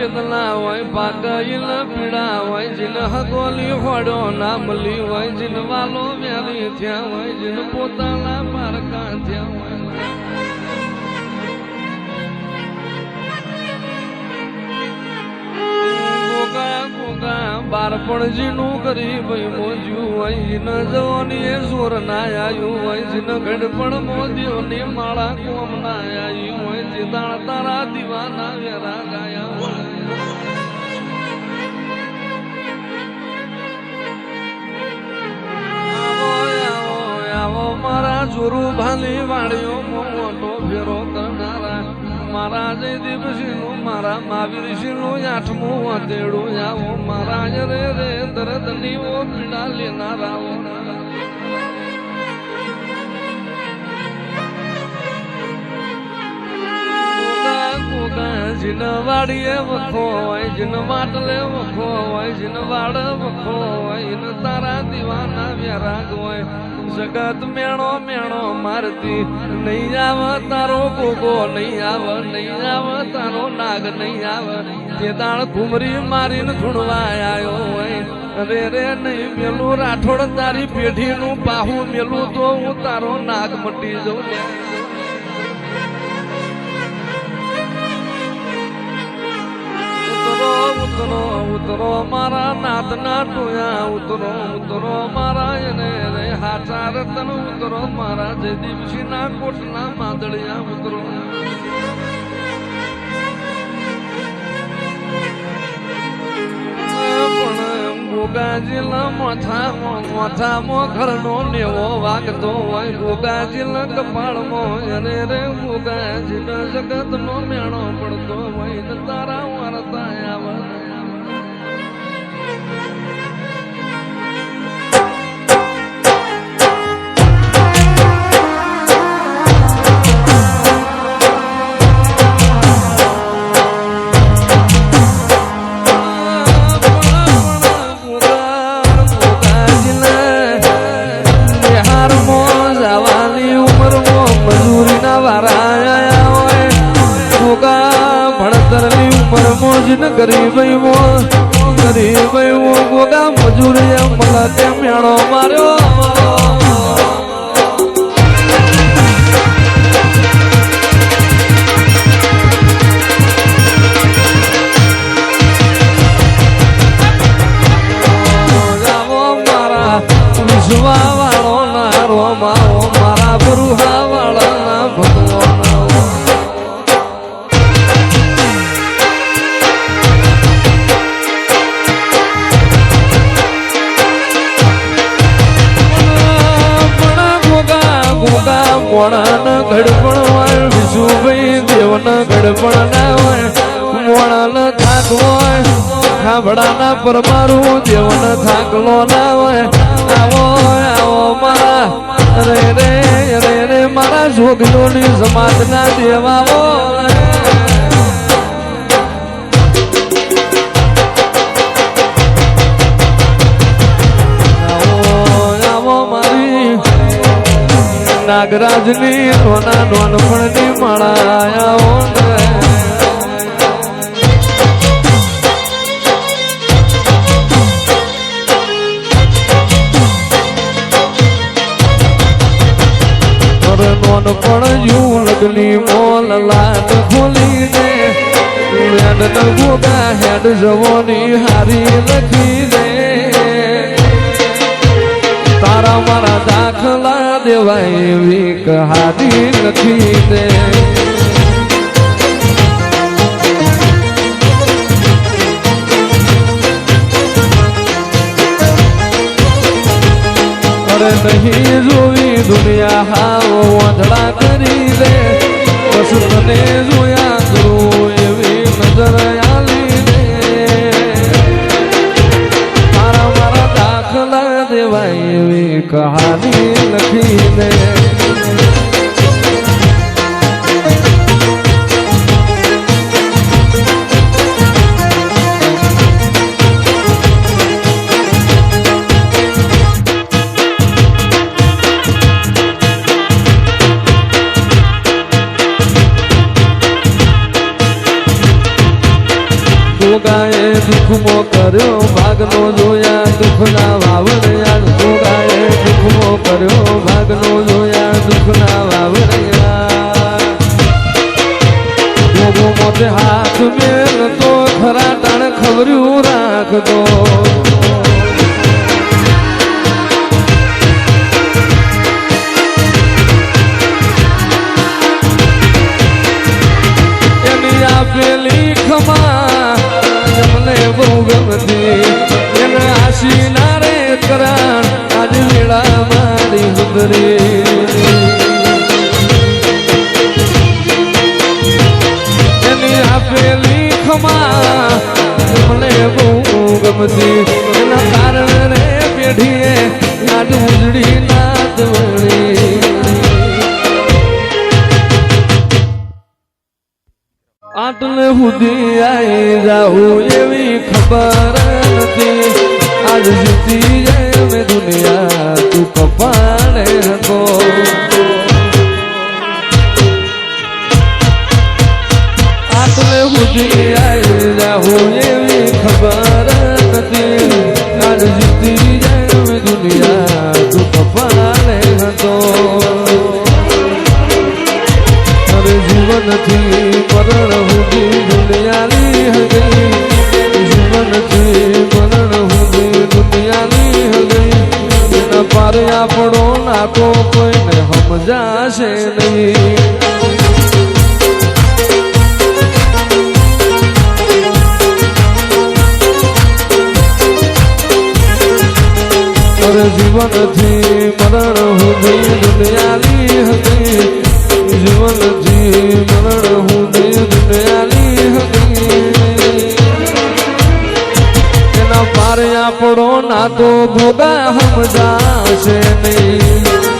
વેદલા હોય પાકઈલ પીડા હોય જીન હગોલી હોડો નામલી હોય જીન વાલો વ્યારી થયા હોય જીન પોતાના પારકા થયા હોય બાળપણજીનું ગરીબ મોજ્યું હોય જીન જવાની સોર ના આવ્યું હોય જીન ગઢપણ મોદ્યો ની માળા કોમ ના આવ્યું હોય જીદાણ તારા દીવાના વેરા ગાયા હોય આવો મારા જોરુ ભાલી વાળીઓ મોટો ફેરો કરનારા મારા જયદીપસિંહનું મારા મહાવીરસિંહનું 8મું વાતેડું આવો મારા રે રે દર્દની ઓ પીડા લેનારા જીન વાડીએ વખો હોય જીન માટલે વખો હોય જીન વાડ વખો હોય તારા દીવાના વ્યારાગ હોય જગત મેણો મેણો મારતી નહીં આવ તારો ગોગો નહીં આવ તારો નાગ નહીં આવ તે દાળ ઘુમરી મારીને ધૂણવા આવ્યો હોય રે રે નહીં મેલું રાઠોડ તારી પેઢીનું પાહું મેલું તો હું તારો નાગ મટી જઉં ઉતરો મારા નાથના ટોયા ઉતરો મારા એને રે હાચા રતન ઉતરો મારા જયદીપસિંહના કોટના માદળિયા ઉતરો પણ ગોગાજીલા મોથામાં ઘરનો લેવો વાગતો હોય ગોગાજીલા કપાળમાં એને રે ગોગાજીના જગતનો મેણો પડતો હોય ને તારા વારતા આવે ગરીબ ગોગા મજૂરી મળે તે મેળો માર્યો મારા વિશ્વા વાળો ના રોમાઓ મારા બરુહા વાળા ના ભગવાન મોણા ગડપણ હોય વિશુભાઈ દેવના ગડપણ ના હોય મોણા થાક હોય ખાબડાના પરમારું દેવના થાકલો ના હોય આવો આવો મારા રે રે રે રે મારા જોગીઓની સમાજના દેવાઓ નાગરાજની નોના નોનપણની માળાઓ નોનપણ યુ લગની મોલ લાટ ખોલીને વેડ ગોગા હેડ જવોની હારી લખી દે તારા મારા દાખલા દેવાય એવી કહાની નથી દે અરે નહીં જોવી દુનિયા હાવ વાંધળા કરી દે બસ તને જોયા કરું એવી નજર આલી દે તારા મારા દાખલા દેવાય એવી કહાની લખી દે ભોગાએ દુઃખમો કર્યો ભાગનો જોયા દુઃખના વાવણિયા ભોગાએ દુઃખમો કર્યો ભાગનો જોયા દુઃખના વાવણિયા ભોગો મોતે હાથ મેલ તો ખરા ટાણ ખબર્યું રાખતો એની આપેલી ખમા મને બહુ ગમતી એને આશી ના રે કરાણ આજ વેળા મારી સુંદરી એની આપેલી ખમા મને બહુ ગમતી એના કારણે રે પેઢીએ આજ ઉજળી નાત વળી આટલે સુધી આવી જાઉં એવી ખબર નથી આજ જીતી જાય મેં દુનિયા તું કપાળે હતો આટલે સુધી આવી જાઉં એવી ખબર નથી આજ જીતી જાય મેં દુનિયા તું કપાળે હતો જીવનથી મરણ સુધી દુનિયાની હગઈ જીવનથી મરણ સુધી દુનિયાની હગઈ એના પારે આપણો નાતો કોઈને સમજાશે નહીં જીવનથી મરણ સુધી દુનિયાની હગઈ જીવનથી મરણ સુધી દુનિયાની હગી એના પારે આપણો નાતો ભોગા સમજાશે નહીં